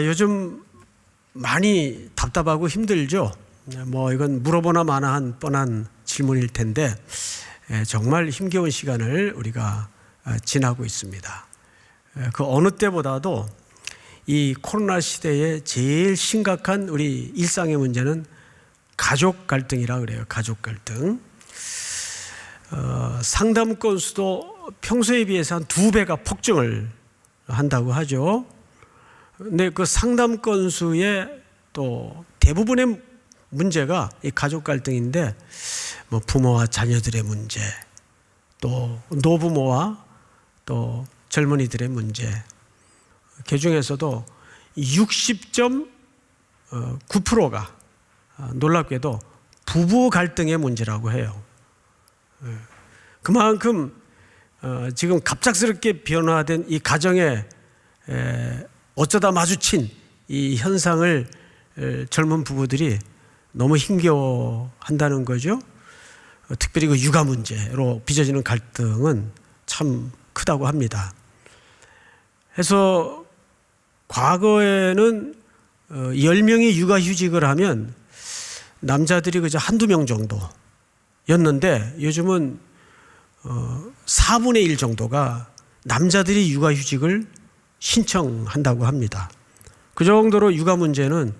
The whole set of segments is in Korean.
요즘 많이 답답하고 힘들죠. 이건 물어보나 마나한 뻔한 질문일 텐데 정말 힘겨운 시간을 우리가 지나고 있습니다. 그 어느 때보다도 이 코로나 시대에 제일 심각한 우리 일상의 문제는 가족 갈등이라 그래요. 가족 갈등. 상담 건수도 평소에 비해서 한 2배가 폭증을 한다고 하죠. 근데 그 상담 건수의 또 대부분의 문제가 이 가족 갈등인데, 부모와 자녀들의 문제, 또 노부모와 또 젊은이들의 문제, 그 중에서도 60.9%가 놀랍게도 부부 갈등의 문제라고 해요. 그만큼 지금 갑작스럽게 변화된 이 가정에 어쩌다 마주친 이 현상을 젊은 부부들이 너무 힘겨워한다는 거죠. 특별히 그 육아 문제로 빚어지는 갈등은 참 크다고 합니다. 그래서 과거에는 10명이 육아휴직을 하면 남자들이 그저 한두 명 정도였는데 요즘은 4분의 1 정도가 남자들이 육아휴직을 신청한다고 합니다. 그 정도로 육아 문제는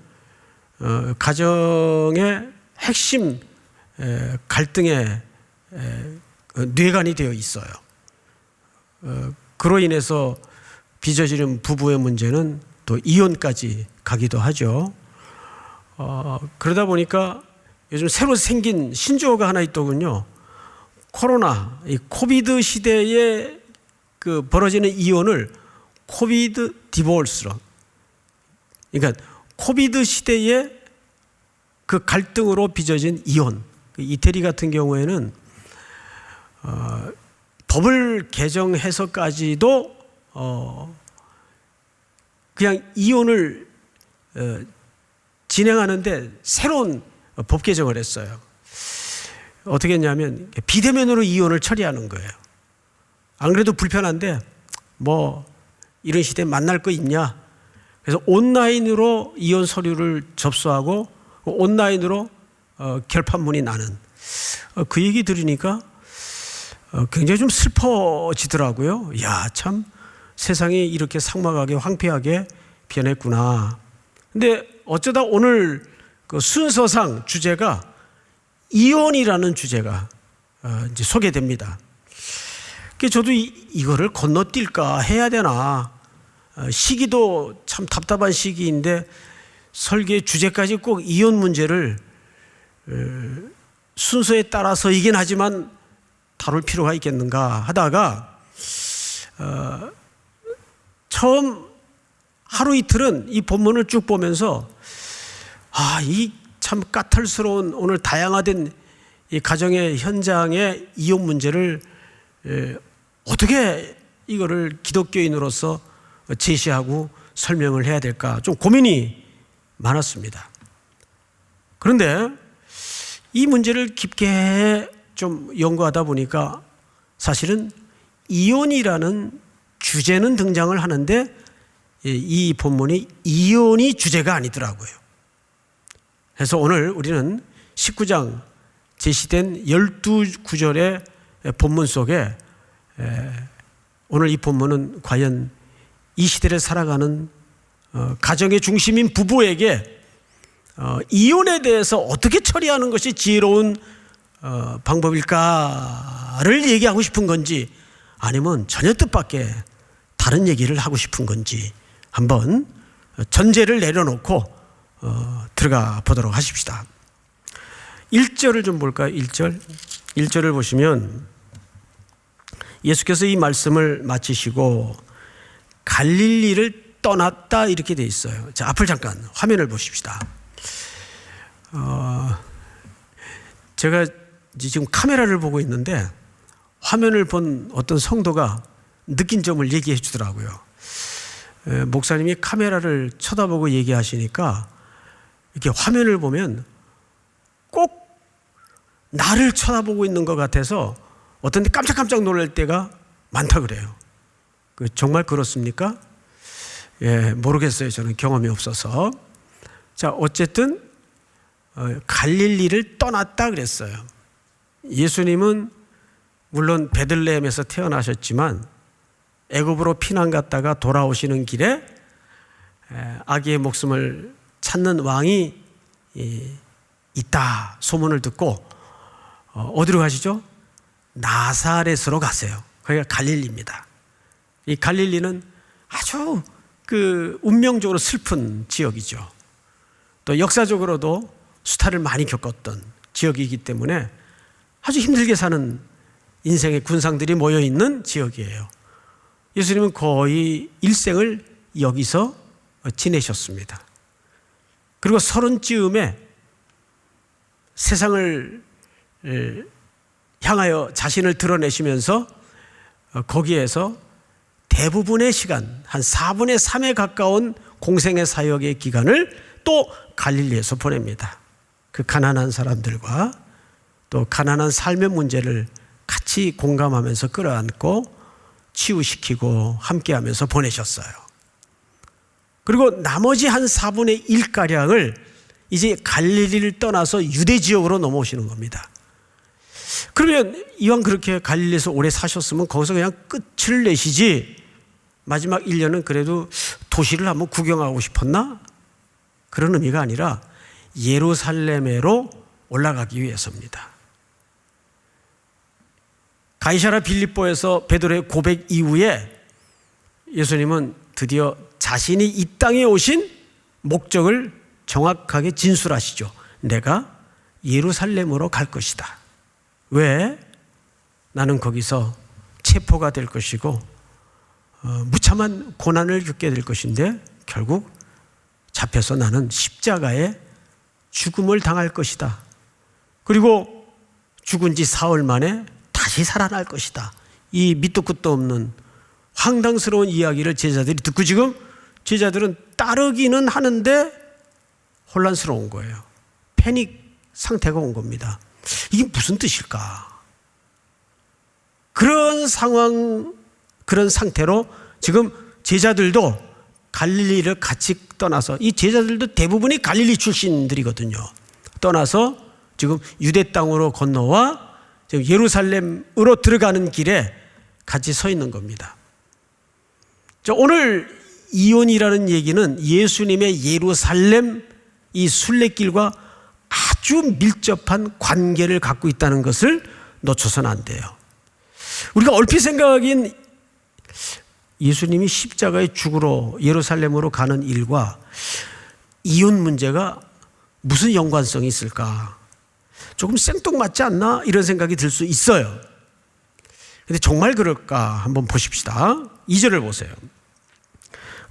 가정의 핵심 갈등의 뇌관이 되어 있어요. 그로 인해서 빚어지는 부부의 문제는 또 이혼까지 가기도 하죠. 그러다 보니까 요즘 새로 생긴 신조어가 하나 있더군요. 코로나, 이 코비드 시대에 그 벌어지는 이혼을 코비드 디보스로, 그러니까 코비드 시대에 그 갈등으로 빚어진 이혼. 이태리 같은 경우에는 법을 개정해서까지도 그냥 이혼을 진행하는데 새로운 법 개정을 했어요. 어떻게 했냐면 비대면으로 이혼을 처리하는 거예요. 안 그래도 불편한데 이런 시대에 만날 거 있냐. 그래서 온라인으로 이혼 서류를 접수하고 온라인으로 결판문이 나는 그 얘기 들으니까 굉장히 좀 슬퍼지더라고요. 야, 참 세상이 이렇게 삭막하게 황폐하게 변했구나. 근데 어쩌다 오늘 그 순서상 주제가 이혼이라는 주제가 이제 소개됩니다. 저도 이거를 건너뛸까 해야 되나. 시기도 참 답답한 시기인데 설계 주제까지 꼭 이혼 문제를 순서에 따라서이긴 하지만 다룰 필요가 있겠는가 하다가 처음 하루 이틀은 이 본문을 쭉 보면서 이 참 까탈스러운 오늘 다양화된 이 가정의 현장의 이혼 문제를 어떻게 이거를 기독교인으로서 제시하고 설명을 해야 될까 좀 고민이 많았습니다. 그런데 이 문제를 깊게 좀 연구하다 보니까 사실은 이혼이라는 주제는 등장을 하는데 이 본문이 이혼이 주제가 아니더라고요. 그래서 오늘 우리는 19장 제시된 12구절의 본문 속에 오늘 이 본문은 과연 이 시대를 살아가는 가정의 중심인 부부에게 이혼에 대해서 어떻게 처리하는 것이 지혜로운 방법일까를 얘기하고 싶은 건지 아니면 전혀 뜻밖의 다른 얘기를 하고 싶은 건지 한번 전제를 내려놓고 들어가 보도록 하십시다. 1절을 좀 볼까요? 1절을 보시면 예수께서 이 말씀을 마치시고 갈릴리를 떠났다 이렇게 돼 있어요. 자, 앞을 잠깐 화면을 보십시다. 제가 지금 카메라를 보고 있는데 화면을 본 어떤 성도가 느낀 점을 얘기해 주더라고요. 목사님이 카메라를 쳐다보고 얘기하시니까 이렇게 화면을 보면 꼭 나를 쳐다보고 있는 것 같아서 어떤 데 깜짝깜짝 놀랄 때가 많다 그래요. 정말 그렇습니까? 모르겠어요. 저는 경험이 없어서. 자, 어쨌든 갈릴리를 떠났다 그랬어요. 예수님은 물론 베들레헴에서 태어나셨지만 애굽으로 피난 갔다가 돌아오시는 길에 아기의 목숨을 찾는 왕이 있다 소문을 듣고 어디로 가시죠? 나사렛으로 가세요. 거기가 갈릴리입니다. 이 갈릴리는 아주 운명적으로 슬픈 지역이죠. 또 역사적으로도 수탈을 많이 겪었던 지역이기 때문에 아주 힘들게 사는 인생의 군상들이 모여있는 지역이에요. 예수님은 거의 일생을 여기서 지내셨습니다. 그리고 30쯤에 세상을 향하여 자신을 드러내시면서 거기에서 대부분의 시간, 한 4분의 3에 가까운 공생의 사역의 기간을 또 갈릴리에서 보냅니다. 그 가난한 사람들과 또 가난한 삶의 문제를 같이 공감하면서 끌어안고 치유시키고 함께하면서 보내셨어요. 그리고 나머지 한 4분의 1가량을 이제 갈릴리를 떠나서 유대 지역으로 넘어오시는 겁니다. 그러면 이왕 그렇게 갈릴리에서 오래 사셨으면 거기서 그냥 끝을 내시지 마지막 1년은 그래도 도시를 한번 구경하고 싶었나? 그런 의미가 아니라 예루살렘으로 올라가기 위해서입니다. 가이사랴 빌립보에서 베드로의 고백 이후에 예수님은 드디어 자신이 이 땅에 오신 목적을 정확하게 진술하시죠. 내가 예루살렘으로 갈 것이다. 왜? 나는 거기서 체포가 될 것이고 무참한 고난을 겪게 될 것인데 결국 잡혀서 나는 십자가에 죽음을 당할 것이다. 그리고 죽은 지 사흘 만에 다시 살아날 것이다. 이 밑도 끝도 없는 황당스러운 이야기를 제자들이 듣고 지금 제자들은 따르기는 하는데 혼란스러운 거예요. 패닉 상태가 온 겁니다. 이게 무슨 뜻일까? 그런 상황, 그런 상태로 지금 제자들도 갈릴리를 같이 떠나서, 이 제자들도 대부분이 갈릴리 출신들이거든요. 떠나서 지금 유대 땅으로 건너와 지금 예루살렘으로 들어가는 길에 같이 서 있는 겁니다. 오늘 이온이라는 얘기는 예수님의 예루살렘 이 순례길과 아주 밀접한 관계를 갖고 있다는 것을 놓쳐서는 안 돼요. 우리가 얼핏 생각하기엔 예수님이 십자가에 죽으러 예루살렘으로 가는 일과 이혼 문제가 무슨 연관성이 있을까? 조금 생뚱맞지 않나? 이런 생각이 들 수 있어요. 근데 정말 그럴까? 한번 보십시다. 2절을 보세요.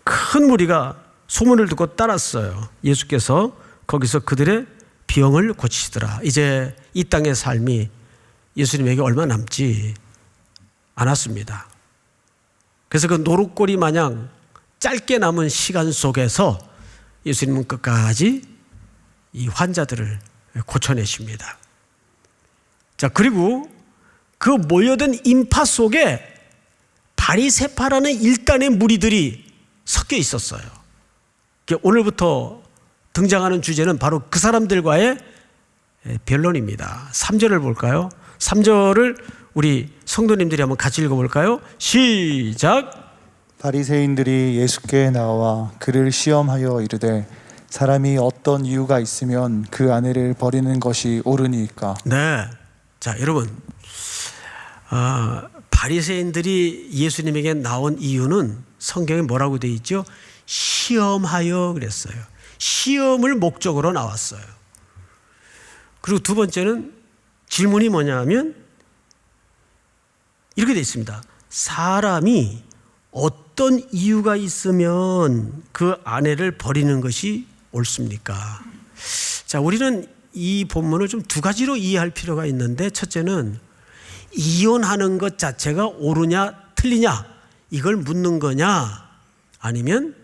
큰 무리가 소문을 듣고 따랐어요. 예수께서 거기서 그들의 병을 고치시더라. 이제 이 땅의 삶이 예수님에게 얼마 남지 않았습니다. 그래서 그 노릇고리 마냥 짧게 남은 시간 속에서 예수님은 끝까지 이 환자들을 고쳐내십니다. 자, 그리고 그 모여든 인파 속에 바리새파라는 일단의 무리들이 섞여 있었어요. 오늘부터 등장하는 주제는 바로 그 사람들과의 변론입니다. 3절을 볼까요? 3절을 우리 성도님들이 한번 같이 읽어볼까요? 시작. 바리새인들이 예수께 나와 그를 시험하여 이르되 사람이 어떤 이유가 있으면 그 아내를 버리는 것이 옳으니까. 네. 자, 여러분, 바리새인들이 예수님에게 나온 이유는 성경에 뭐라고 되어 있죠? 시험하여 그랬어요. 시험을 목적으로 나왔어요. 그리고 두 번째는 질문이 뭐냐면 이렇게 되어 있습니다. 사람이 어떤 이유가 있으면 그 아내를 버리는 것이 옳습니까? 자, 우리는 이 본문을 좀 두 가지로 이해할 필요가 있는데, 첫째는 이혼하는 것 자체가 옳으냐 틀리냐 이걸 묻는 거냐, 아니면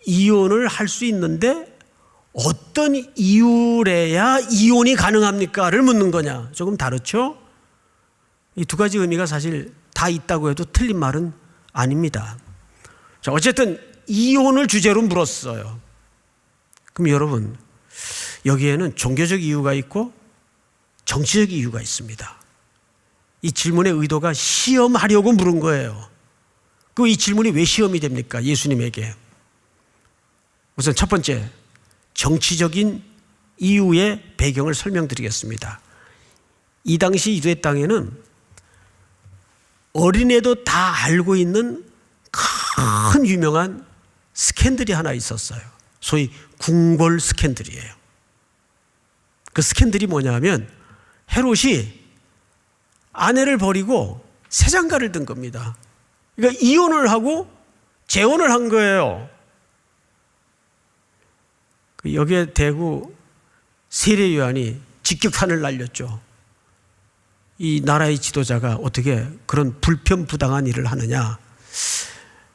이혼을 할 수 있는데 어떤 이유래야 이혼이 가능합니까를 묻는 거냐. 조금 다르죠? 이 두 가지 의미가 사실 다 있다고 해도 틀린 말은 아닙니다. 자, 어쨌든 이혼을 주제로 물었어요. 그럼 여러분, 여기에는 종교적 이유가 있고 정치적 이유가 있습니다. 이 질문의 의도가 시험하려고 물은 거예요. 그 이 질문이 왜 시험이 됩니까? 예수님에게. 우선 첫 번째, 정치적인 이유의 배경을 설명드리겠습니다. 이 당시 유대 땅에는 어린애도 다 알고 있는 큰 유명한 스캔들이 하나 있었어요. 소위 궁궐 스캔들이에요. 그 스캔들이 뭐냐면 헤롯이 아내를 버리고 새 장가를 든 겁니다. 그러니까 이혼을 하고 재혼을 한 거예요. 여기에 대구 세례 요한이 직격탄을 날렸죠. 이 나라의 지도자가 어떻게 그런 불편부당한 일을 하느냐.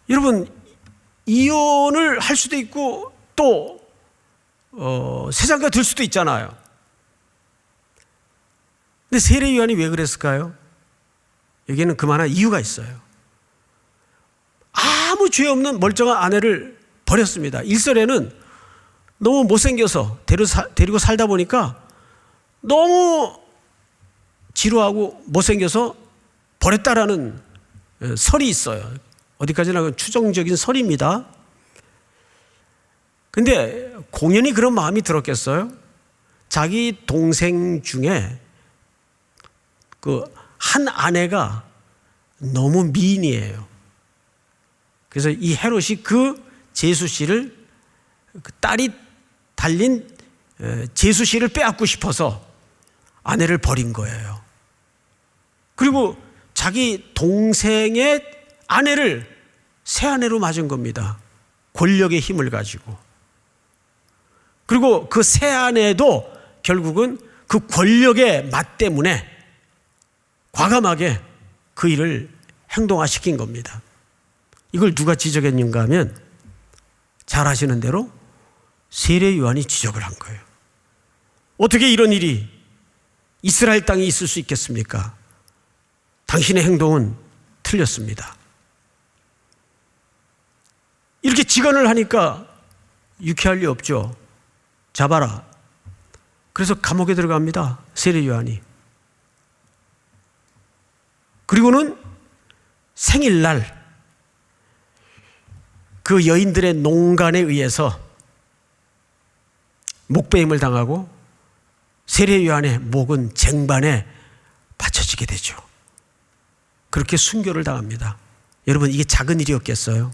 여러분, 이혼을 할 수도 있고 또 새 장가 들 수도 있잖아요. 근데 세례 요한이 왜 그랬을까요? 여기에는 그만한 이유가 있어요. 아무 죄 없는 멀쩡한 아내를 버렸습니다. 1설에는 너무 못생겨서 데리고 살다 보니까 너무 지루하고 못생겨서 버렸다라는 설이 있어요. 어디까지나 추정적인 설입니다. 근데 공연히 그런 마음이 들었겠어요? 자기 동생 중에 그 한 아내가 너무 미인이에요. 그래서 이 헤롯이 그 제수 씨를, 그 딸이 달린 제수 씨를 빼앗고 싶어서 아내를 버린 거예요. 그리고 자기 동생의 아내를 새 아내로 맞은 겁니다. 권력의 힘을 가지고. 그리고 그 새 아내도 결국은 그 권력의 맛 때문에 과감하게 그 일을 행동화시킨 겁니다. 이걸 누가 지적했는가 하면 잘 아시는 대로 세례 요한이 지적을 한 거예요. 어떻게 이런 일이 이스라엘 땅에 있을 수 있겠습니까? 당신의 행동은 틀렸습니다. 이렇게 직언을 하니까 유쾌할 리 없죠. 잡아라. 그래서 감옥에 들어갑니다. 세례 요한이. 그리고는 생일날 그 여인들의 농간에 의해서 목배임을 당하고 세례 요한의 목은 쟁반에 받쳐지게 되죠. 그렇게 순교를 당합니다. 여러분, 이게 작은 일이었겠어요?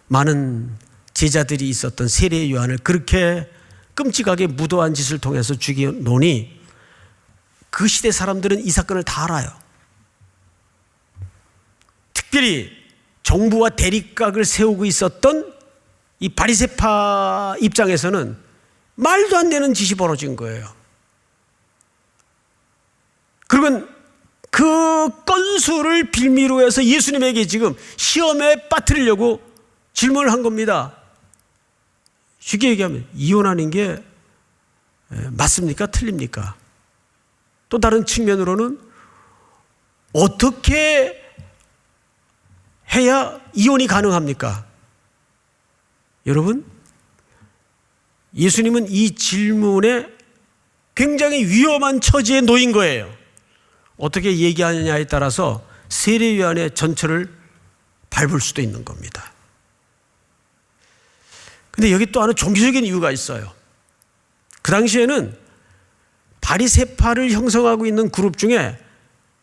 많은 제자들이 있었던 세례 요한을 그렇게 끔찍하게 무도한 짓을 통해서 죽이노니 그 시대 사람들은 이 사건을 다 알아요. 특별히 정부와 대립각을 세우고 있었던 이 바리새파 입장에서는 말도 안 되는 짓이 벌어진 거예요. 그리고 그 건수를 빌미로 해서 예수님에게 지금 시험에 빠뜨리려고 질문을 한 겁니다. 쉽게 얘기하면 이혼하는 게 맞습니까? 틀립니까? 또 다른 측면으로는 어떻게 해야 이혼이 가능합니까? 여러분, 예수님은 이 질문에 굉장히 위험한 처지에 놓인 거예요. 어떻게 얘기하느냐에 따라서 세례 요한의 전철을 밟을 수도 있는 겁니다. 근데 여기 또 하나 종교적인 이유가 있어요. 그 당시에는 바리새파를 형성하고 있는 그룹 중에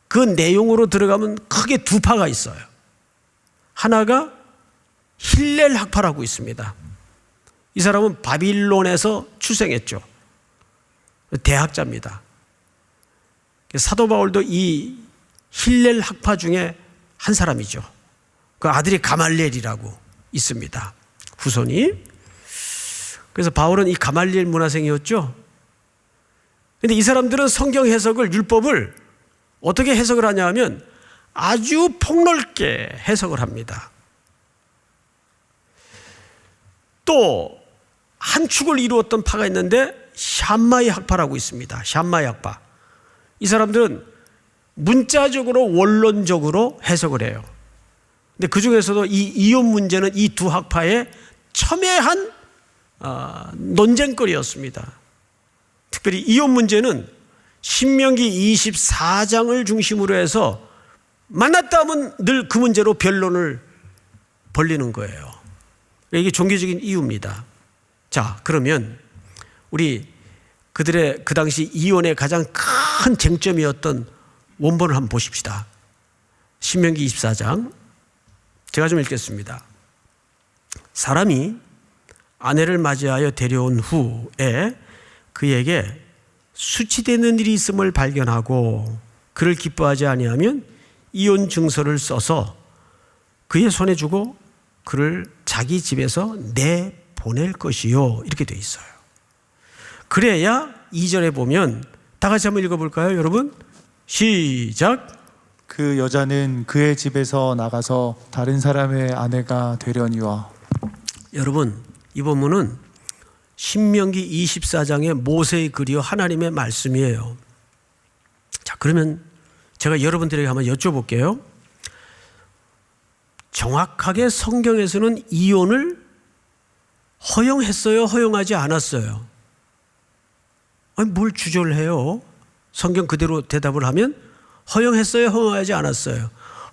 그 내용으로 들어가면 크게 두 파가 있어요. 하나가 힐렐 학파라고 있습니다. 이 사람은 바빌론에서 출생했죠. 대학자입니다. 사도 바울도 이 힐렐 학파 중에 한 사람이죠. 그 아들이 가말리엘이라고 있습니다. 후손이. 그래서 바울은 이 가말리엘 문화생이었죠. 그런데 이 사람들은 성경 해석을, 율법을 어떻게 해석을 하냐 하면 아주 폭넓게 해석을 합니다. 또 한 축을 이루었던 파가 있는데 샴마이 학파라고 있습니다. 샴마이 학파. 이 사람들은 문자적으로 원론적으로 해석을 해요. 근데 그 중에서도 이 이혼 문제는 이 두 학파의 첨예한 논쟁거리였습니다. 특별히 이혼 문제는 신명기 24장을 중심으로 해서 만났다 하면 늘 그 문제로 변론을 벌리는 거예요. 이게 종교적인 이유입니다. 자, 그러면 우리 그들의 그 당시 이혼의 가장 큰 쟁점이었던 원본을 한번 보십시다. 신명기 24장 제가 좀 읽겠습니다. 사람이 아내를 맞이하여 데려온 후에 그에게 수치되는 일이 있음을 발견하고 그를 기뻐하지 아니하면 이혼 증서를 써서 그의 손에 주고 그를 자기 집에서 내보낼 것이요, 이렇게 돼 있어요. 그래야 2절에 보면 다 같이 한번 읽어볼까요, 여러분? 시작. 그 여자는 그의 집에서 나가서 다른 사람의 아내가 되려니와. 여러분, 이 본문은 신명기 24장의 모세의 글이요 하나님의 말씀이에요. 자, 그러면 제가 여러분들에게 한번 여쭤볼게요. 정확하게 성경에서는 이혼을 허용했어요, 허용하지 않았어요? 아니, 뭘 주저를 해요? 성경 그대로 대답을 하면 허용했어요, 허용하지 않았어요?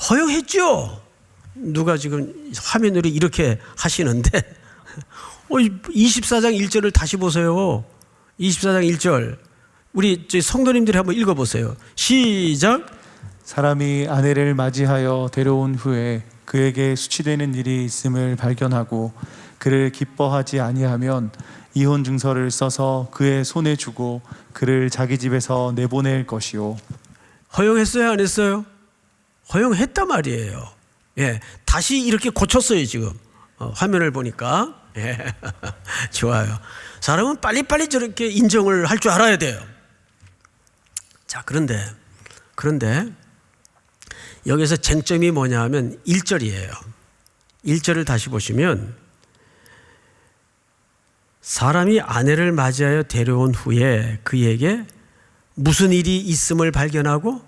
허용했죠. 누가 지금 화면으로 이렇게 하시는데 24장 1절을 다시 보세요. 24장 1절 우리 성도님들이 한번 읽어보세요. 시작. 사람이 아내를 맞이하여 데려온 후에 그에게 수치되는 일이 있음을 발견하고 그를 기뻐하지 아니하면 이혼 증서를 써서 그의 손에 주고 그를 자기 집에서 내보낼 것이요. 허용했어요, 안 했어요? 허용했단 말이에요. 예, 다시 이렇게 고쳤어요 지금. 화면을 보니까. 예. 좋아요. 사람은 빨리빨리 저렇게 인정을 할 줄 알아야 돼요. 자, 그런데 여기서 쟁점이 뭐냐 하면 1절이에요. 1절을 다시 보시면 사람이 아내를 맞이하여 데려온 후에 그에게 무슨 일이 있음을 발견하고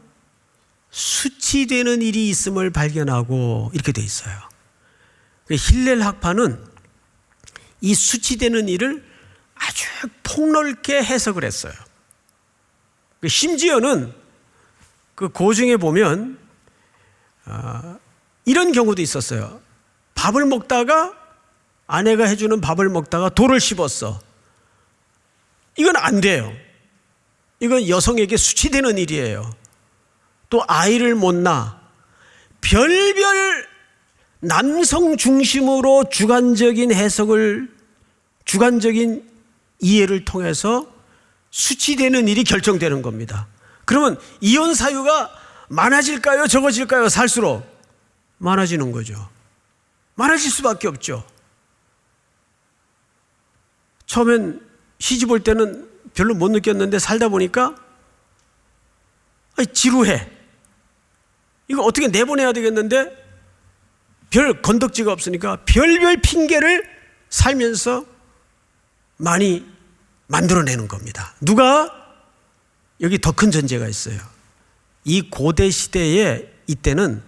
수치되는 일이 있음을 발견하고 이렇게 돼 있어요. 힐렐 학파는 이 수치되는 일을 아주 폭넓게 해석을 했어요. 심지어는 그 고증에 보면 이런 경우도 있었어요. 밥을 먹다가 아내가 해주는 밥을 먹다가 돌을 씹었어. 이건 안 돼요. 이건 여성에게 수치되는 일이에요. 또 아이를 못 낳아. 별별 남성 중심으로 주관적인 해석을, 주관적인 이해를 통해서 수치되는 일이 결정되는 겁니다. 그러면 이혼 사유가 많아질까요, 적어질까요? 살수록 많아지는 거죠. 많아질 수밖에 없죠. 처음엔 시집 올 때는 별로 못 느꼈는데 살다 보니까 지루해. 이거 어떻게 내보내야 되겠는데 별 건덕지가 없으니까 별별 핑계를 살면서 많이 만들어내는 겁니다. 누가? 여기 더 큰 전제가 있어요. 이 고대 시대에 이때는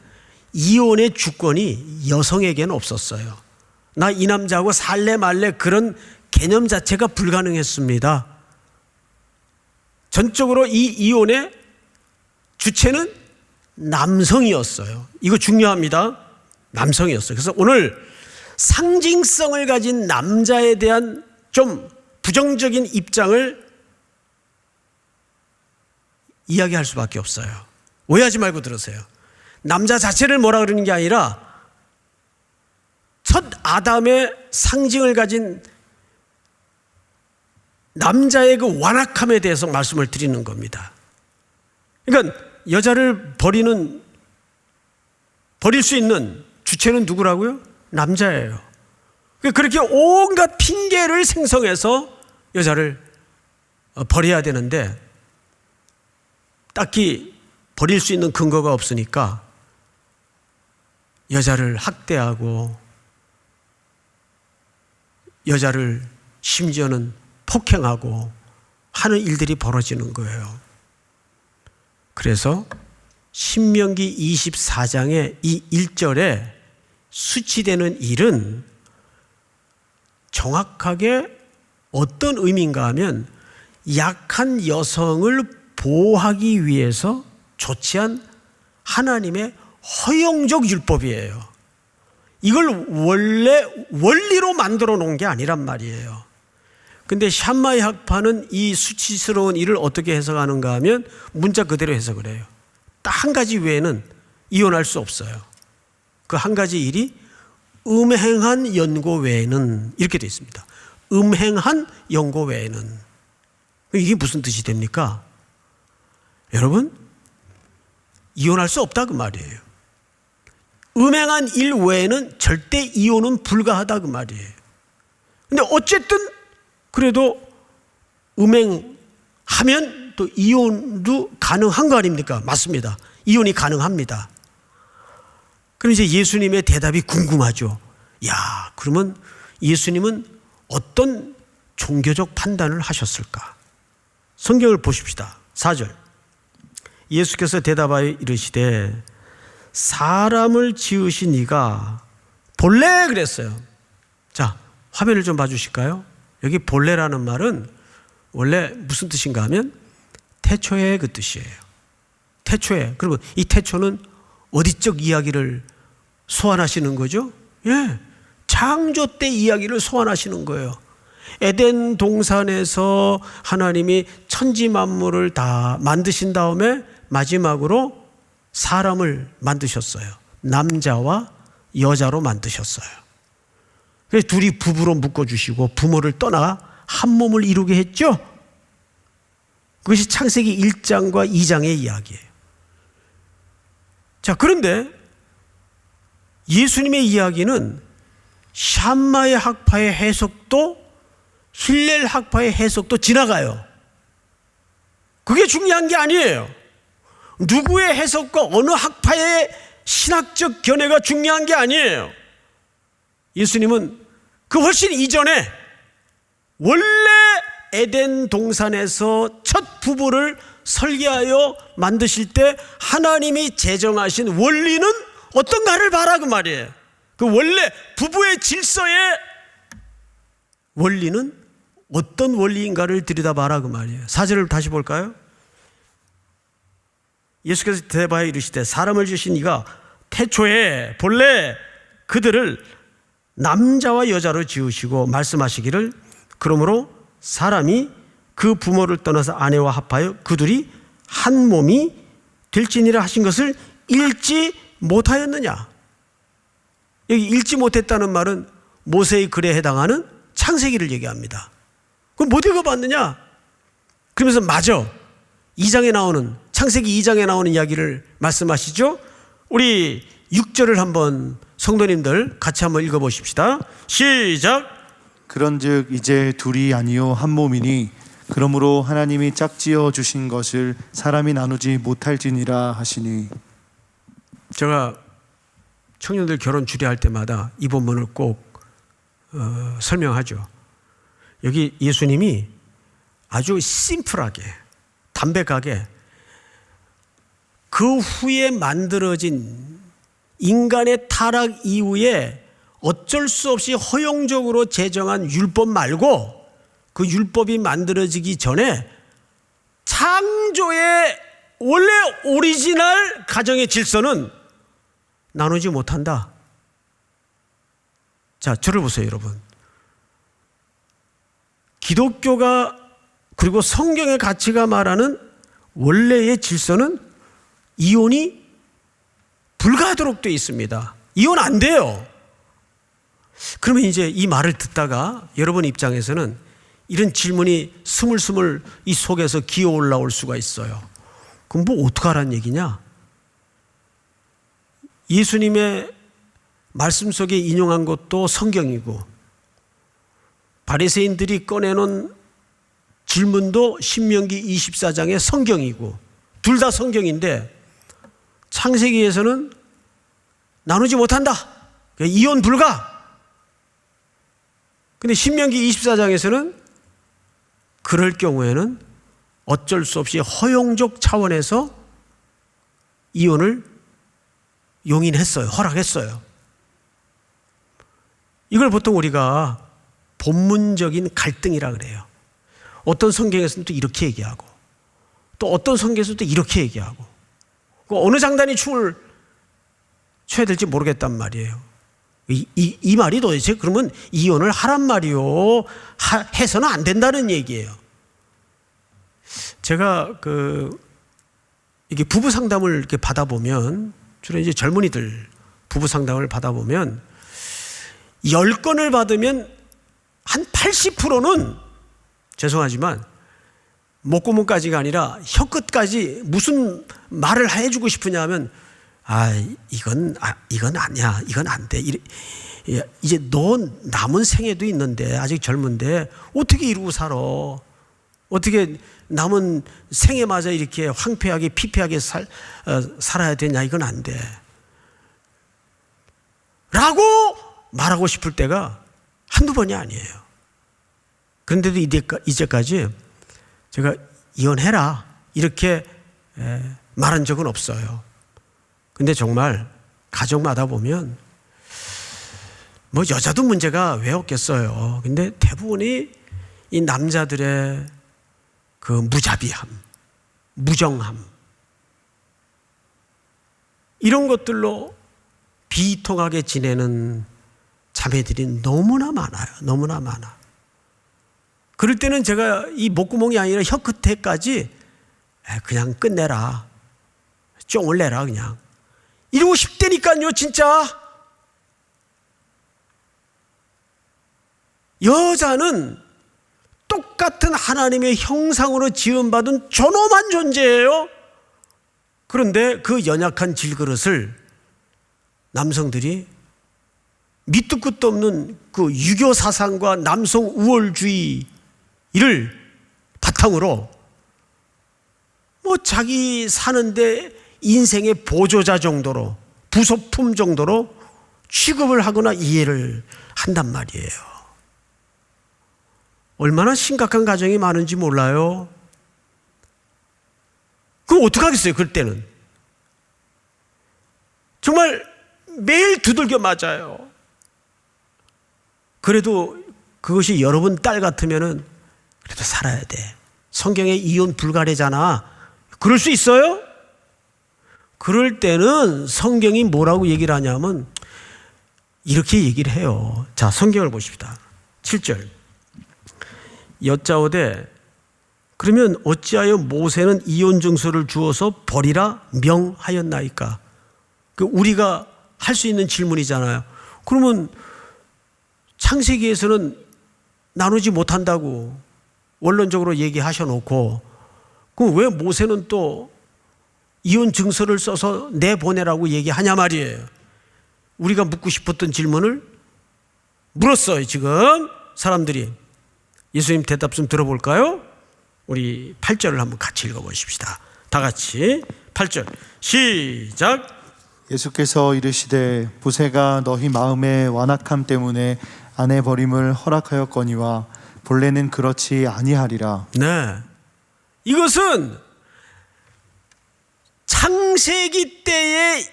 이혼의 주권이 여성에게는 없었어요. 나 이 남자하고 살래 말래 그런 개념 자체가 불가능했습니다. 전적으로 이 이혼의 주체는 남성이었어요. 이거 중요합니다. 남성이었어요. 그래서 오늘 상징성을 가진 남자에 대한 좀 부정적인 입장을 이야기할 수밖에 없어요. 오해하지 말고 들으세요. 남자 자체를 뭐라 그러는 게 아니라 첫 아담의 상징을 가진 남자의 그 완악함에 대해서 말씀을 드리는 겁니다. 그러니까 여자를 버릴 수 있는 주체는 누구라고요? 남자예요. 그렇게 온갖 핑계를 생성해서 여자를 버려야 되는데 딱히 버릴 수 있는 근거가 없으니까 여자를 학대하고 여자를 심지어는 폭행하고 하는 일들이 벌어지는 거예요. 그래서 신명기 24장의 이 1절에 수치되는 일은 정확하게 어떤 의미인가 하면 약한 여성을 보호하기 위해서 조치한 하나님의 허용적 율법이에요. 이걸 원래 원리로 만들어 놓은 게 아니란 말이에요. 근데 샴마의 학파는 이 수치스러운 일을 어떻게 해석하는가 하면 문자 그대로 해석을 해요. 딱 한 가지 외에는 이혼할 수 없어요. 그 한 가지 일이 음행한 연고 외에는, 이렇게 되어 있습니다. 음행한 연고 외에는. 이게 무슨 뜻이 됩니까? 여러분, 이혼할 수 없다 그 말이에요. 음행한 일 외에는 절대 이혼은 불가하다 그 말이에요. 근데 어쨌든 그래도 음행하면 또 이혼도 가능한 거 아닙니까? 맞습니다. 이혼이 가능합니다. 그럼 이제 예수님의 대답이 궁금하죠. 야, 그러면 예수님은 어떤 종교적 판단을 하셨을까? 성경을 보십시다. 4절. 예수께서 대답하여 이르시되 사람을 지으신 이가 본래 그랬어요. 자, 화면을 좀 봐주실까요? 여기 본래라는 말은 원래 무슨 뜻인가 하면 태초에 그 뜻이에요. 태초에. 그리고 이 태초는 어디적 이야기를 소환하시는 거죠? 예, 창조 때 이야기를 소환하시는 거예요. 에덴 동산에서 하나님이 천지 만물을 다 만드신 다음에 마지막으로 사람을 만드셨어요. 남자와 여자로 만드셨어요. 그래서 둘이 부부로 묶어주시고 부모를 떠나 한 몸을 이루게 했죠. 그것이 창세기 1장과 2장의 이야기예요. 자, 그런데 예수님의 이야기는 샴마의 학파의 해석도 힐렐 학파의 해석도 지나가요. 그게 중요한 게 아니에요. 누구의 해석과 어느 학파의 신학적 견해가 중요한 게 아니에요. 예수님은 그 훨씬 이전에 원래 에덴 동산에서 첫 부부를 설계하여 만드실 때 하나님이 제정하신 원리는 어떤가를 봐라 그 말이에요. 그 원래 부부의 질서의 원리는 어떤 원리인가를 들여다봐라 그 말이에요. 4절을 다시 볼까요? 예수께서 대답하여 이르시되 사람을 지으신 이가 태초에 본래 그들을 남자와 여자로 지으시고 말씀하시기를 그러므로 사람이 그 부모를 떠나서 아내와 합하여 그들이 한 몸이 될지니라 하신 것을 읽지 못하였느냐. 여기 읽지 못했다는 말은 모세의 글에 해당하는 창세기를 얘기합니다. 그럼 못 읽어봤느냐? 그러면서 맞아. 2장에 나오는 창세기 2장에 나오는 이야기를 말씀하시죠. 우리 6절을 한번 성도님들 같이 한번 읽어보십시다. 시작. 그런즉 이제 둘이 아니요 한 몸이니 그러므로 하나님이 짝지어 주신 것을 사람이 나누지 못할지니라 하시니. 제가 청년들 결혼 주례할 때마다 이 본문을 꼭 설명하죠. 여기 예수님이 아주 심플하게 담백하게 그 후에 만들어진 인간의 타락 이후에 어쩔 수 없이 허용적으로 제정한 율법 말고 그 율법이 만들어지기 전에 창조의 원래 오리지널 가정의 질서는 나누지 못한다. 자, 저를 보세요, 여러분. 기독교가 그리고 성경의 가치가 말하는 원래의 질서는 이혼이 불가하도록 되어 있습니다. 이혼 안 돼요. 그러면 이제 이 말을 듣다가 여러분 입장에서는 이런 질문이 스물스물 이 속에서 기어 올라올 수가 있어요. 그럼 뭐 어떡하라는 얘기냐? 예수님의 말씀 속에 인용한 것도 성경이고 바리새인들이 꺼내놓은 질문도 신명기 24장의 성경이고 둘 다 성경인데 창세기에서는 나누지 못한다. 이혼 불가. 근데 신명기 24장에서는 그럴 경우에는 어쩔 수 없이 허용적 차원에서 이혼을 용인했어요. 허락했어요. 이걸 보통 우리가 본문적인 갈등이라 그래요. 어떤 성경에서는 또 이렇게 얘기하고 또 어떤 성경에서는 또 이렇게 얘기하고 어느 장단이 춤을 춰야 될지 모르겠단 말이에요. 이 말이 도대체 그러면 이혼을 하란 말이요? 해서는 안 된다는 얘기예요. 제가 이게 부부 상담을 이렇게 받아보면 주로 이제 젊은이들 부부 상담을 받아보면 10건을 받으면 한 80%는 죄송하지만 목구멍까지가 아니라 혀끝까지 무슨 말을 해주고 싶으냐 하면 이건 아니야. 이건 안 돼. 이제 너 남은 생애도 있는데 아직 젊은데 어떻게 이루고 살아? 어떻게 남은 생애마저 이렇게 황폐하게 피폐하게 살아야 되냐? 이건 안 돼. 라고 말하고 싶을 때가 한두 번이 아니에요. 그런데도 이제까지 제가 이혼해라 이렇게 말한 적은 없어요. 근데 정말 가정마다 보면 뭐 여자도 문제가 왜 없겠어요. 근데 대부분이 이 남자들의 그 무자비함, 무정함 이런 것들로 비통하게 지내는 자매들이 너무나 많아요. 너무나 많아. 그럴 때는 제가 이 목구멍이 아니라 혀끝에까지 그냥 끝내라. 쫑을 내라 그냥. 이러고 싶다니까요 진짜. 여자는 똑같은 하나님의 형상으로 지음받은 존엄한 존재예요. 그런데 그 연약한 질그릇을 남성들이 밑도 끝도 없는 그 유교 사상과 남성 우월주의를 바탕으로 뭐 자기 사는데 인생의 보조자 정도로 부속품 정도로 취급을 하거나 이해를 한단 말이에요. 얼마나 심각한 가정이 많은지 몰라요. 그럼 어떡하겠어요 그럴 때는. 정말 매일 두들겨 맞아요. 그래도 그것이 여러분 딸 같으면은 그래도 살아야 돼. 성경에 이혼 불가래잖아. 그럴 수 있어요? 그럴 때는 성경이 뭐라고 얘기를 하냐면 이렇게 얘기를 해요. 자, 성경을 보십시다. 7절. 여짜오되 그러면 어찌하여 모세는 이혼 증서를 주어서 버리라 명하였나이까? 우리가 할 수 있는 질문이잖아요. 그러면 창세기에서는 나누지 못한다고 원론적으로 얘기하셔놓고 그럼 왜 모세는 또 이혼 증서를 써서 내보내라고 얘기하냐 말이에요. 우리가 묻고 싶었던 질문을 물었어요. 지금 사람들이. 예수님 대답 좀 들어볼까요? 우리 8절을 한번 같이 읽어보십시다. 다 같이 8절 시작. 예수께서 이르시되 부세가 너희 마음의 완악함 때문에 아내 버림을 허락하였거니와 본래는 그렇지 아니하리라. 네, 이것은 창세기 때에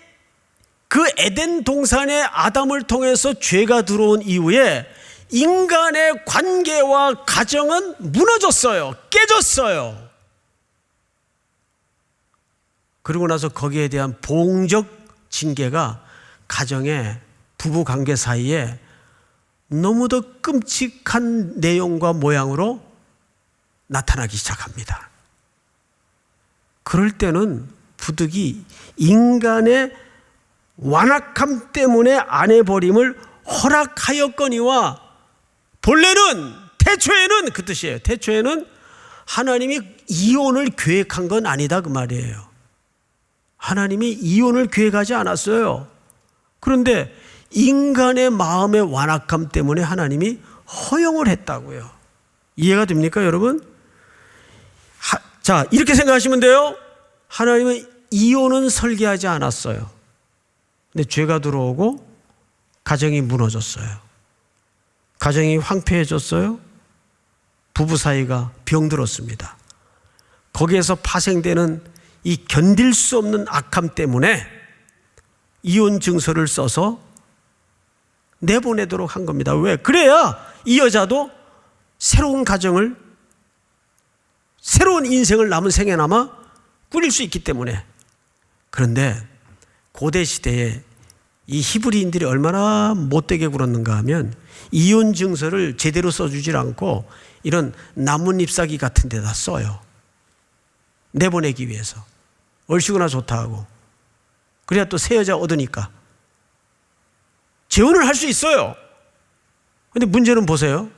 그 에덴 동산의 아담을 통해서 죄가 들어온 이후에 인간의 관계와 가정은 무너졌어요. 깨졌어요. 그러고 나서 거기에 대한 보응적 징계가 가정의 부부 관계 사이에 너무도 끔찍한 내용과 모양으로 나타나기 시작합니다. 그럴 때는 부득이 인간의 완악함 때문에 아내 버림을 허락하였거니와 본래는 태초에는 그 뜻이에요. 태초에는 하나님이 이혼을 계획한 건 아니다 그 말이에요. 하나님이 이혼을 계획하지 않았어요. 그런데 인간의 마음의 완악함 때문에 하나님이 허용을 했다고요. 이해가 됩니까 여러분? 자, 이렇게 생각하시면 돼요. 하나님은 이혼은 설계하지 않았어요. 근데 죄가 들어오고 가정이 무너졌어요. 가정이 황폐해졌어요. 부부 사이가 병들었습니다. 거기에서 파생되는 이 견딜 수 없는 악함 때문에 이혼 증서를 써서 내보내도록 한 겁니다. 왜? 그래야 이 여자도 새로운 가정을, 새로운 인생을 남은 생에 남아 꾸릴 수 있기 때문에. 그런데 고대 시대에 이 히브리인들이 얼마나 못되게 굴었는가 하면 이혼 증서를 제대로 써주질 않고 이런 나뭇 잎사귀 같은 데다 써요. 내보내기 위해서. 얼씨구나 좋다 하고. 그래야 또 새 여자 얻으니까. 재혼을 할 수 있어요. 근데 문제는 보세요.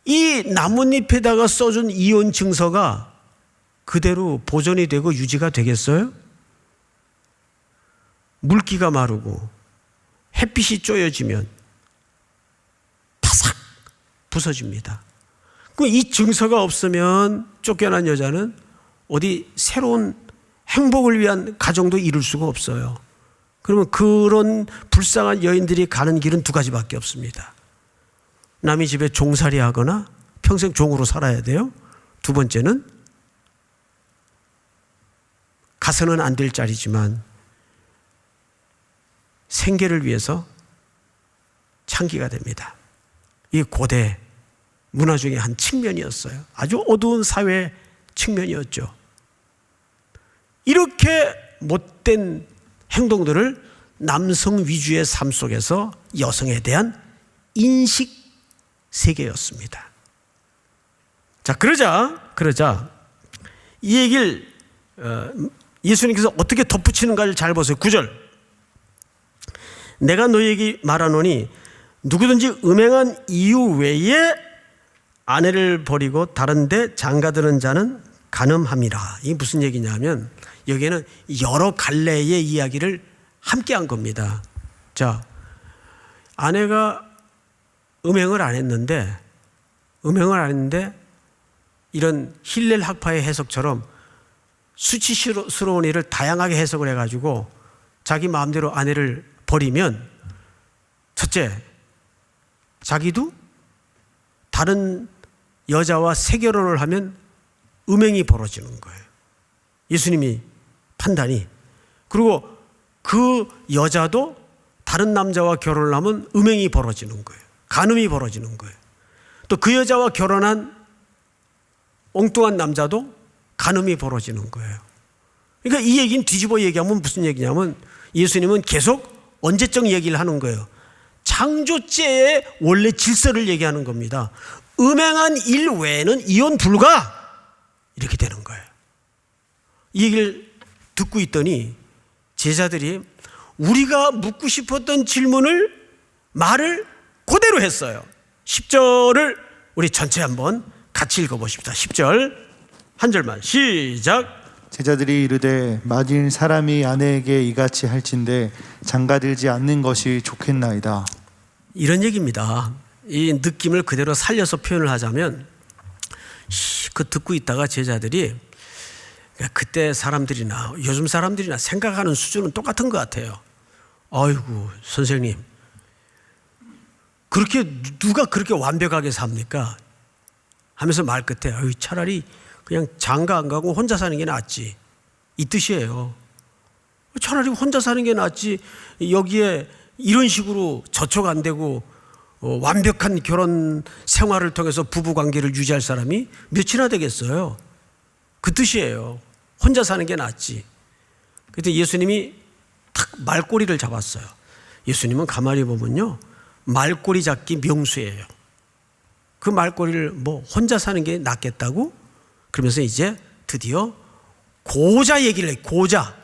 이 나뭇잎에다가 써준 이혼 증서가 그대로 보존이 되고 유지가 되겠어요? 물기가 마르고 햇빛이 쪼여지면 타삭 부서집니다. 이 증서가 없으면 쫓겨난 여자는 어디 새로운 행복을 위한 가정도 이룰 수가 없어요. 그러면 그런 불쌍한 여인들이 가는 길은 두 가지밖에 없습니다. 남의 집에 종살이 하거나 평생 종으로 살아야 돼요. 두 번째는 가서는 안 될 자리지만 생계를 위해서 창기가 됩니다. 이게 고대 문화 중에 한 측면이었어요. 아주 어두운 사회 측면이었죠. 이렇게 못된 행동들을 남성 위주의 삶 속에서 여성에 대한 인식 세계였습니다. 자, 그러자 이 얘기를 예수님께서 어떻게 덧붙이는가를 잘 보세요. 9절. 내가 너희에게 말하노니 누구든지 음행한 이유 외에 아내를 버리고 다른 데 장가드는 자는 간음함이라. 이게 무슨 얘기냐면 여기에는 여러 갈래의 이야기를 함께 한 겁니다. 자, 아내가 음행을 안 했는데 이런 힐렐 학파의 해석처럼 수치스러운 일을 다양하게 해석을 해가지고 자기 마음대로 아내를 버리면 첫째, 자기도 다른 여자와 세결혼을 하면 음행이 벌어지는 거예요. 예수님이 판단이. 그리고 그 여자도 다른 남자와 결혼을 하면 음행이 벌어지는 거예요. 간음이 벌어지는 거예요. 또 그 여자와 결혼한 엉뚱한 남자도 간음이 벌어지는 거예요. 그러니까 이 얘기는 뒤집어 얘기하면 무슨 얘기냐면 예수님은 계속 언제적 얘기를 하는 거예요. 창조죄의 원래 질서를 얘기하는 겁니다. 음행한 일 외에는 이혼 불가 이렇게 되는 거예요. 이 얘기를 듣고 있더니 제자들이 우리가 묻고 싶었던 말을 그대로 했어요. 10절을 우리 전체 한번 같이 읽어보십시다. 10절 한 절만 시작. 제자들이 이르되 만일 사람이 아내에게 이같이 할진대 장가들지 않는 것이 좋겠나이다. 이런 얘기입니다. 이 느낌을 그대로 살려서 표현을 하자면 그 듣고 있다가 제자들이 그때 사람들이나 요즘 사람들이나 생각하는 수준은 똑같은 것 같아요. 아이고 선생님, 누가 그렇게 완벽하게 삽니까? 하면서 말 끝에 차라리 그냥 장가 안 가고 혼자 사는 게 낫지, 이 뜻이에요. 차라리 혼자 사는 게 낫지 여기에 이런 식으로 저촉 안 되고 완벽한 결혼 생활을 통해서 부부관계를 유지할 사람이 몇이나 되겠어요. 그 뜻이에요. 혼자 사는 게 낫지. 그때 예수님이 탁 말꼬리를 잡았어요. 예수님은 가만히 보면요, 말꼬리 잡기 명수예요. 그 말꼬리를 혼자 사는 게 낫겠다고? 그러면서 이제 드디어 고자 얘기를 해요. 고자.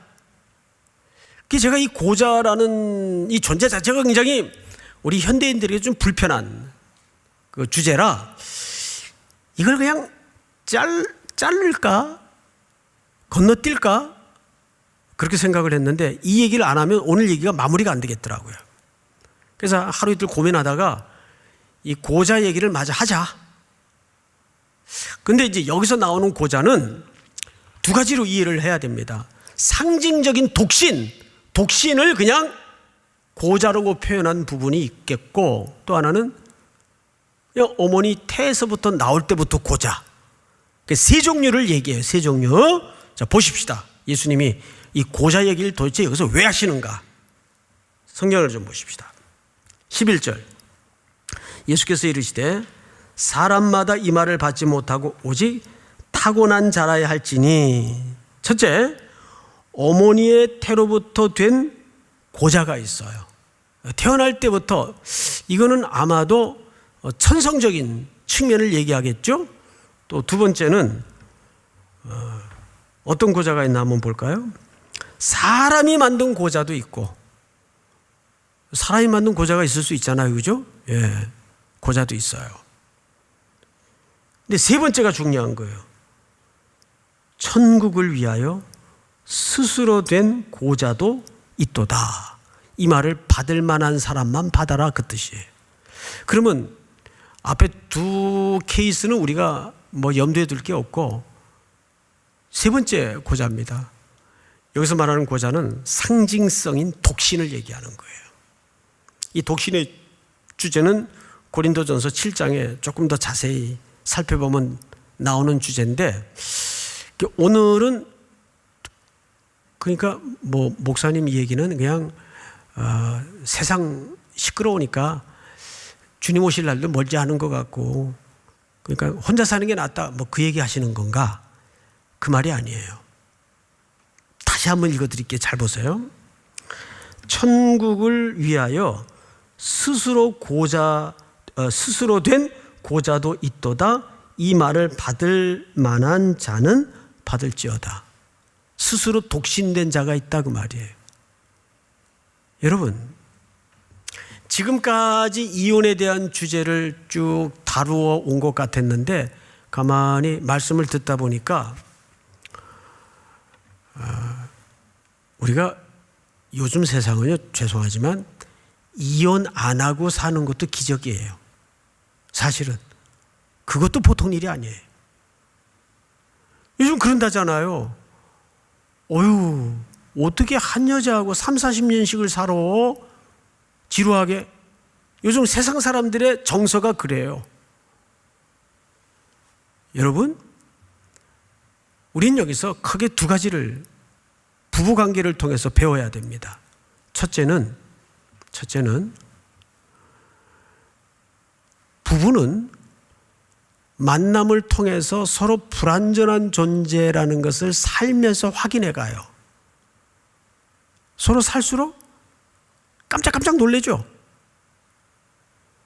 제가 이 고자라는 이 존재 자체가 굉장히 우리 현대인들에게 좀 불편한 그 주제라 이걸 그냥 자를까? 건너뛸까? 그렇게 생각을 했는데 이 얘기를 안 하면 오늘 얘기가 마무리가 안 되겠더라고요. 그래서 하루 이틀 고민하다가 이 고자 얘기를 마저 하자. 근데 이제 여기서 나오는 고자는 두 가지로 이해를 해야 됩니다. 상징적인 독신을 그냥 고자라고 표현한 부분이 있겠고, 또 하나는 그냥 어머니 태에서부터 나올 때부터 고자. 세 종류를 얘기해요. 세 종류. 자, 보십시다. 예수님이 이 고자 얘기를 도대체 여기서 왜 하시는가? 성경을 좀 보십시다. 11절 예수께서 이르시되 사람마다 이 말을 받지 못하고 오직 타고난 자라야 할지니 첫째, 어머니의 태로부터 된 고자가 있어요. 태어날 때부터 이거는 아마도 천성적인 측면을 얘기하겠죠. 또 두 번째는 어떤 고자가 있나 한번 볼까요? 사람이 만든 고자도 있고 사람이 만든 고자가 있을 수 있잖아요. 그죠? 예, 고자도 있어요. 근데 세 번째가 중요한 거예요. 천국을 위하여 스스로 된 고자도 있도다. 이 말을 받을 만한 사람만 받아라, 그 뜻이에요. 그러면 앞에 두 케이스는 우리가 뭐 염두에 둘 게 없고 세 번째 고자입니다. 여기서 말하는 고자는 상징성인 독신을 얘기하는 거예요. 이 독신의 주제는 고린도전서 7장에 조금 더 자세히 살펴보면 나오는 주제인데, 오늘은 그러니까 뭐 목사님 얘기는 그냥 세상 시끄러우니까 주님 오실 날도 멀지 않은 것 같고 그러니까 혼자 사는 게 낫다 뭐 그 얘기 하시는 건가? 그 말이 아니에요. 다시 한번 읽어드릴게요. 잘 보세요. 천국을 위하여 스스로 된 고자도 있도다. 이 말을 받을 만한 자는 받을지어다. 스스로 독신된 자가 있다 그 말이에요. 여러분, 지금까지 이혼에 대한 주제를 쭉 다루어 온 것 같았는데 가만히 말씀을 듣다 보니까 우리가 요즘 세상은요, 죄송하지만 이혼 안 하고 사는 것도 기적이에요. 사실은 그것도 보통 일이 아니에요. 요즘 그런다잖아요. 어휴, 어떻게 한 여자하고 30-40년씩을 살아? 지루하게. 요즘 세상 사람들의 정서가 그래요. 여러분, 우린 여기서 크게 두 가지를 부부관계를 통해서 배워야 됩니다. 첫째는 부부는 만남을 통해서 서로 불완전한 존재라는 것을 살면서 확인해 가요. 서로 살수록 깜짝깜짝 놀라죠.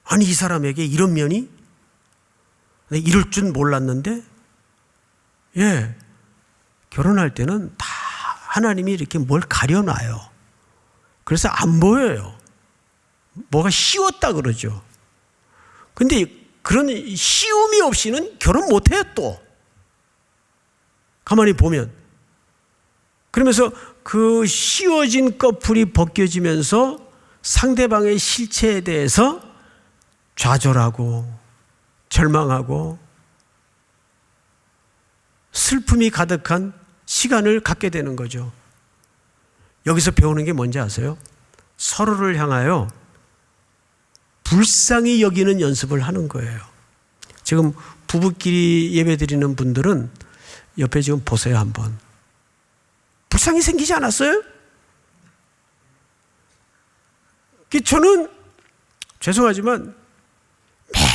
아니, 이 사람에게 이런 면이? 이럴 줄 몰랐는데? 예, 결혼할 때는 다 하나님이 이렇게 뭘 가려놔요. 그래서 안 보여요. 뭐가 쉬웠다 그러죠. 근데 그런 쉬움이 없이는 결혼 못해요 또. 가만히 보면. 그러면서 그 씌워진 꺼풀이 벗겨지면서 상대방의 실체에 대해서 좌절하고 절망하고 슬픔이 가득한 시간을 갖게 되는 거죠. 여기서 배우는 게 뭔지 아세요? 서로를 향하여 불쌍히 여기는 연습을 하는 거예요. 지금 부부끼리 예배 드리는 분들은 옆에 지금 보세요 한번. 불쌍히 생기지 않았어요? 저는 죄송하지만 매일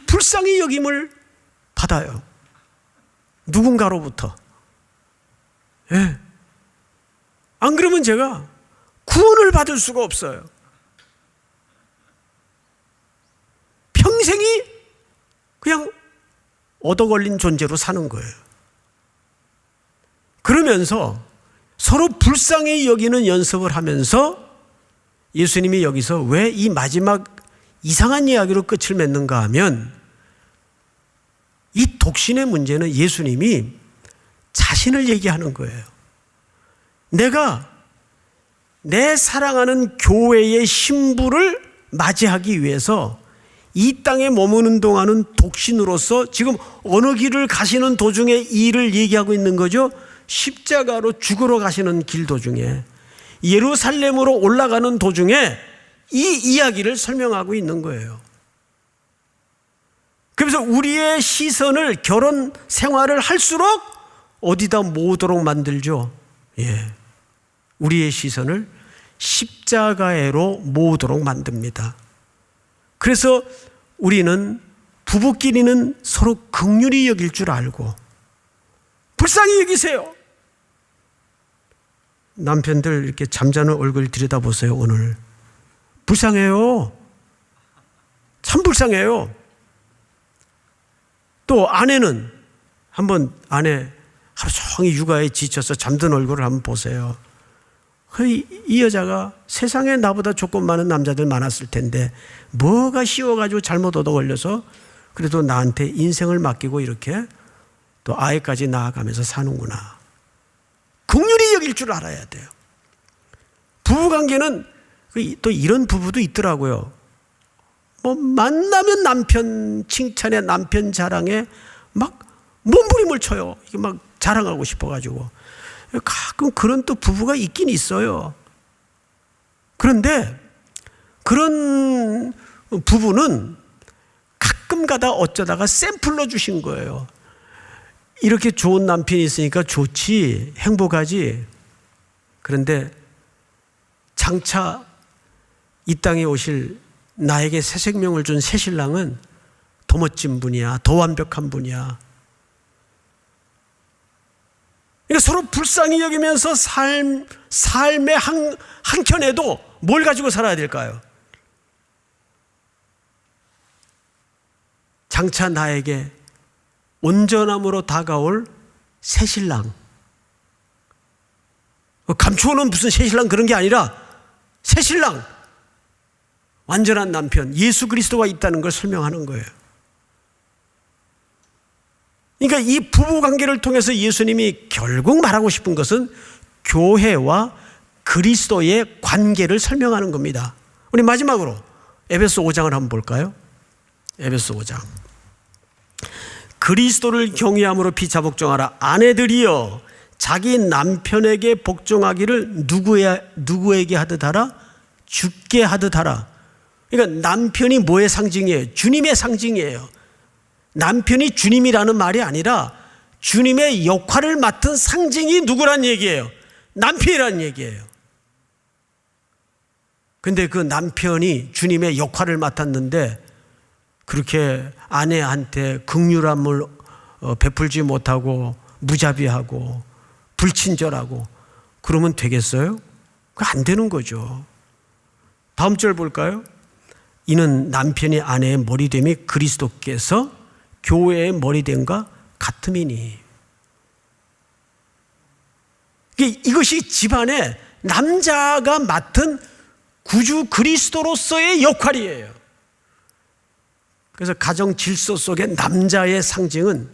불쌍히 여김을 받아요. 누군가로부터. 예. 안 그러면 제가 구원을 받을 수가 없어요. 평생이 그냥 얻어 걸린 존재로 사는 거예요. 그러면서 서로 불쌍히 여기는 연습을 하면서 예수님이 여기서 왜 이 마지막 이상한 이야기로 끝을 맺는가 하면 이 독신의 문제는 예수님이 자신을 얘기하는 거예요. 내가 내 사랑하는 교회의 신부를 맞이하기 위해서 이 땅에 머무는 동안은 독신으로서 지금 어느 길을 가시는 도중에 이 일을 얘기하고 있는 거죠. 십자가로 죽으러 가시는 길 도중에, 예루살렘으로 올라가는 도중에 이 이야기를 설명하고 있는 거예요. 그래서 우리의 시선을 결혼 생활을 할수록 어디다 모으도록 만들죠. 예, 우리의 시선을 십자가에로 모으도록 만듭니다. 그래서 우리는 부부끼리는 서로 긍휼히 여길 줄 알고 불쌍히 여기세요. 남편들 이렇게 잠자는 얼굴 들여다보세요. 오늘 불쌍해요. 참 불쌍해요. 또 아내는 한번 아내 하루 종일 육아에 지쳐서 잠든 얼굴을 한번 보세요. 이 여자가 세상에 나보다 조건 많은 남자들 많았을 텐데 뭐가 씌워가지고 잘못 얻어 걸려서 그래도 나한테 인생을 맡기고 이렇게 또 아이까지 낳아가면서 사는구나. 긍휼히 여길 줄 알아야 돼요. 부부관계는 또 이런 부부도 있더라고요. 뭐 만나면 남편 칭찬에 남편 자랑에 막 몸부림을 쳐요. 이게 막 자랑하고 싶어가지고. 가끔 그런 또 부부가 있긴 있어요. 그런데 그런 부부는 가끔 가다 어쩌다가 샘플로 주신 거예요. 이렇게 좋은 남편이 있으니까 좋지, 행복하지. 그런데 장차 이 땅에 오실 나에게 새 생명을 준 새 신랑은 더 멋진 분이야, 더 완벽한 분이야. 그러니까 서로 불쌍히 여기면서 삶의 한켠에도 뭘 가지고 살아야 될까요? 장차 나에게 온전함으로 다가올 새 신랑. 감추어놓은 무슨 새 신랑 그런 게 아니라 새 신랑, 완전한 남편, 예수 그리스도가 있다는 걸 설명하는 거예요. 그러니까 이 부부관계를 통해서 예수님이 결국 말하고 싶은 것은 교회와 그리스도의 관계를 설명하는 겁니다. 우리 마지막으로 에베소 5장을 한번 볼까요? 에베소 5장. 그리스도를 경외함으로 피차 복종하라. 아내들이여 자기 남편에게 복종하기를 누구에게 하듯 하라? 주께 하듯 하라. 그러니까 남편이 뭐의 상징이에요? 주님의 상징이에요. 남편이 주님이라는 말이 아니라 주님의 역할을 맡은 상징이 누구란 얘기예요? 남편이란 얘기예요. 근데 그 남편이 주님의 역할을 맡았는데 그렇게 아내한테 긍휼함을 베풀지 못하고 무자비하고 불친절하고 그러면 되겠어요? 그거 안 되는 거죠. 다음 절 볼까요? 이는 남편이 아내의 머리됨이 그리스도께서 교회의 머리됨과 같음이니. 이것이 집안에 남자가 맡은 구주 그리스도로서의 역할이에요. 그래서 가정 질서 속에 남자의 상징은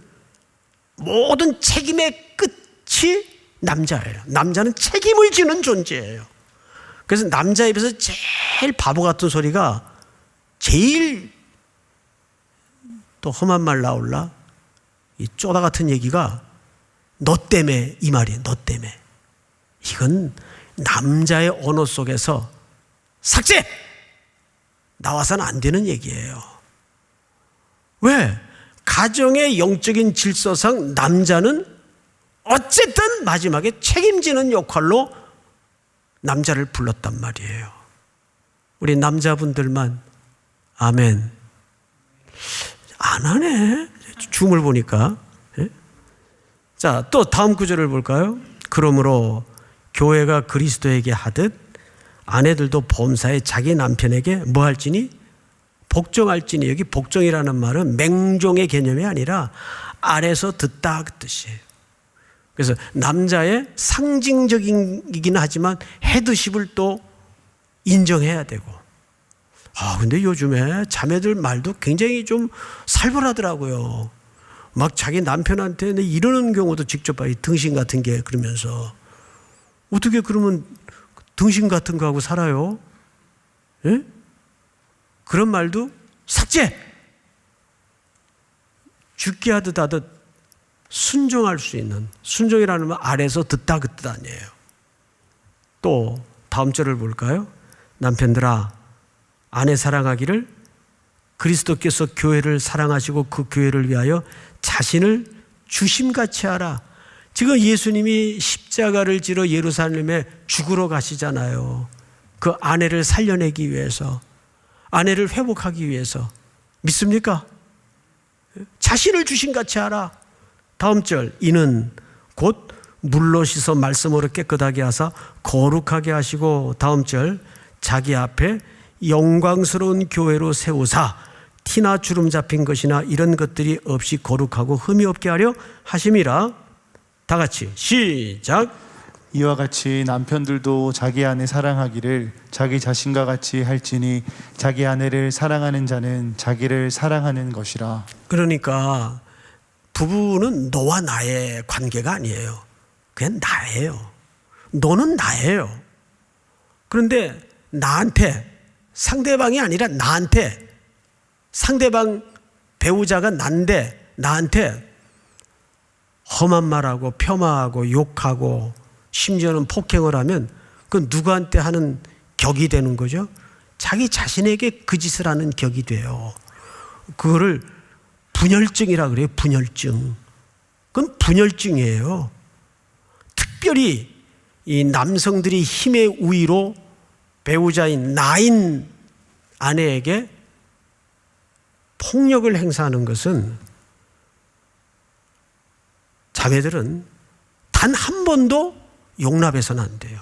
모든 책임의 끝이 남자예요. 남자는 책임을 지는 존재예요. 그래서 남자 입에서 제일 바보 같은 소리가 제일 또 험한 말 나올라? 이 쪼다 같은 얘기가 너 때문에 이 말이에요. 너 때문에. 이건 남자의 언어 속에서 삭제! 나와서는 안 되는 얘기예요. 왜? 가정의 영적인 질서상 남자는 어쨌든 마지막에 책임지는 역할로 남자를 불렀단 말이에요. 우리 남자분들만 아멘. 안 하네. 줌을 보니까. 자, 또 다음 구절을 볼까요? 그러므로 교회가 그리스도에게 하듯 아내들도 범사에 자기 남편에게 뭐 할지니? 복종할지니. 여기 복종이라는 말은 맹종의 개념이 아니라 아래서 듣다 그 뜻이에요. 그래서 남자의 상징적이긴 하지만 헤드십을 또 인정해야 되고. 근데 요즘에 자매들 말도 굉장히 좀 살벌하더라고요. 막 자기 남편한테 이러는 경우도 직접 봐. 등신 같은 게 그러면서. 어떻게 그러면 등신 같은 거 하고 살아요? 예? 그런 말도 삭제! 죽게 하듯 하듯 순종할 수 있는, 순종이라는 말 아래서 듣다 그 뜻 아니에요. 또 다음 절을 볼까요? 남편들아 아내 사랑하기를 그리스도께서 교회를 사랑하시고 그 교회를 위하여 자신을 주심같이 하라. 지금 예수님이 십자가를 지러 예루살렘에 죽으러 가시잖아요. 그 아내를 살려내기 위해서. 아내를 회복하기 위해서 믿습니까? 자신을 주신같이 하라. 다음 절, 이는 곧 물로 씻어 말씀으로 깨끗하게 하사 거룩하게 하시고, 다음 절, 자기 앞에 영광스러운 교회로 세우사 티나 주름 잡힌 것이나 이런 것들이 없이 거룩하고 흠이 없게 하려 하심이라. 다 같이 시작. 이와 같이 남편들도 자기 아내 사랑하기를 자기 자신과 같이 할지니 자기 아내를 사랑하는 자는 자기를 사랑하는 것이라. 그러니까 부부는 너와 나의 관계가 아니에요. 그냥 나예요. 너는 나예요. 그런데 나한테, 상대방이 아니라 나한테, 상대방 배우자가 난데 나한테 험한 말하고 폄하하고 욕하고 심지어는 폭행을 하면 그건 누구한테 하는 격이 되는 거죠? 자기 자신에게 그 짓을 하는 격이 돼요. 그거를 분열증이라 그래요. 분열증. 그건 분열증이에요. 특별히 이 남성들이 힘의 우위로 배우자인 나인 아내에게 폭력을 행사하는 것은, 자매들은 단 한 번도 용납해서는 안 돼요.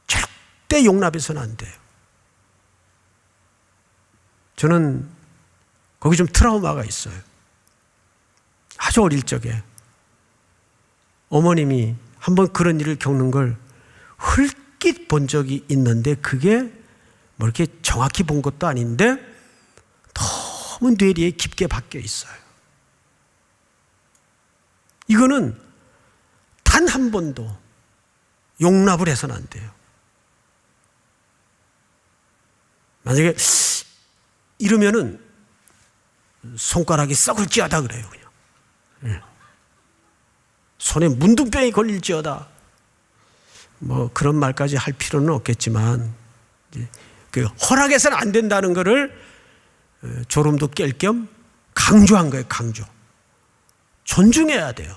절대 용납해서는 안 돼요. 저는 거기 좀 트라우마가 있어요. 아주 어릴 적에 어머님이 한번 그런 일을 겪는 걸 흘낏 본 적이 있는데, 그게 뭐 이렇게 정확히 본 것도 아닌데 너무 뇌리에 깊게 박혀 있어요. 이거는 단 한 번도 용납을 해서는 안 돼요. 만약에 이러면은 손가락이 썩을지어다 그래요. 그냥 손에 문둥병이 걸릴지어다. 뭐 그런 말까지 할 필요는 없겠지만, 그 허락해서는 안 된다는 것을 졸음도 깰 겸 강조한 거예요. 강조. 존중해야 돼요,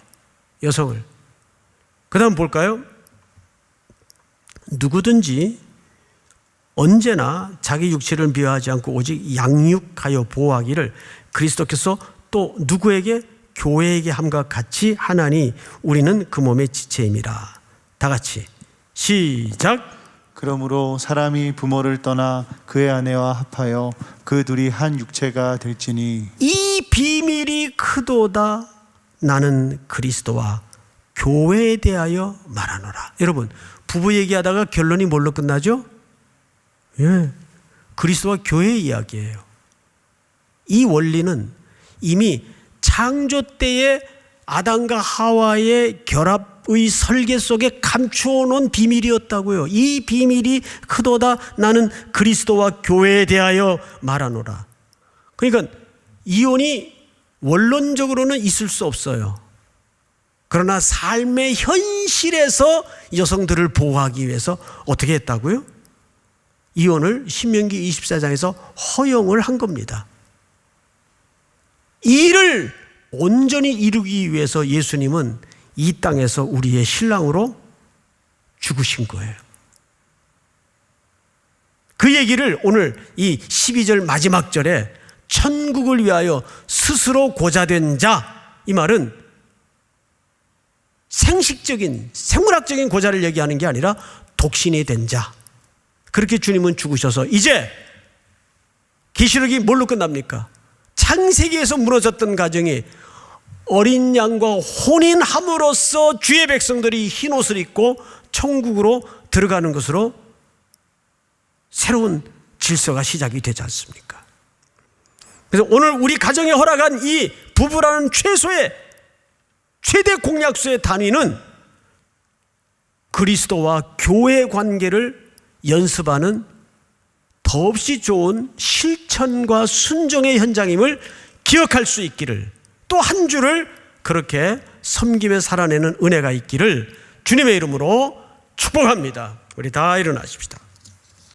여성을. 그 다음 볼까요? 누구든지 언제나 자기 육체를 미워하지 않고 오직 양육하여 보호하기를 그리스도께서 또 누구에게? 교회에게 함과 같이 하나니 우리는 그 몸의 지체임이라. 다 같이 시작. 그러므로 사람이 부모를 떠나 그의 아내와 합하여 그 둘이 한 육체가 될지니 이 비밀이 크도다. 나는 그리스도와 교회에 대하여 말하노라. 여러분, 부부 얘기하다가 결론이 뭘로 끝나죠? 그리스도와 교회 이야기예요. 이 원리는 이미 창조 때의 아담과 하와의 결합의 설계 속에 감추어 놓은 비밀이었다고요. 이 비밀이 크도다. 나는 그리스도와 교회에 대하여 말하노라. 그러니까 이혼이 원론적으로는 있을 수 없어요. 그러나 삶의 현실에서 여성들을 보호하기 위해서 어떻게 했다고요? 이혼을 신명기 24장에서 허용을 한 겁니다. 이 일을 온전히 이루기 위해서 예수님은 이 땅에서 우리의 신랑으로 죽으신 거예요. 그 얘기를 오늘 이 12절 마지막 절에 천국을 위하여 스스로 고자된 자, 이 말은 생식적인 생물학적인 고자를 얘기하는 게 아니라 독신이 된 자, 그렇게 주님은 죽으셔서 이제 계시록이 뭘로 끝납니까? 창세기에서 무너졌던 가정이 어린 양과 혼인함으로써 주의 백성들이 흰 옷을 입고 천국으로 들어가는 것으로 새로운 질서가 시작이 되지 않습니까? 그래서 오늘 우리 가정에 허락한 이 부부라는 최소의 최대 공약수의 단위는 그리스도와 교회 관계를 연습하는 더없이 좋은 실천과 순종의 현장임을 기억할 수 있기를, 또 한 주를 그렇게 섬기며 살아내는 은혜가 있기를 주님의 이름으로 축복합니다. 우리 다 일어나십시다.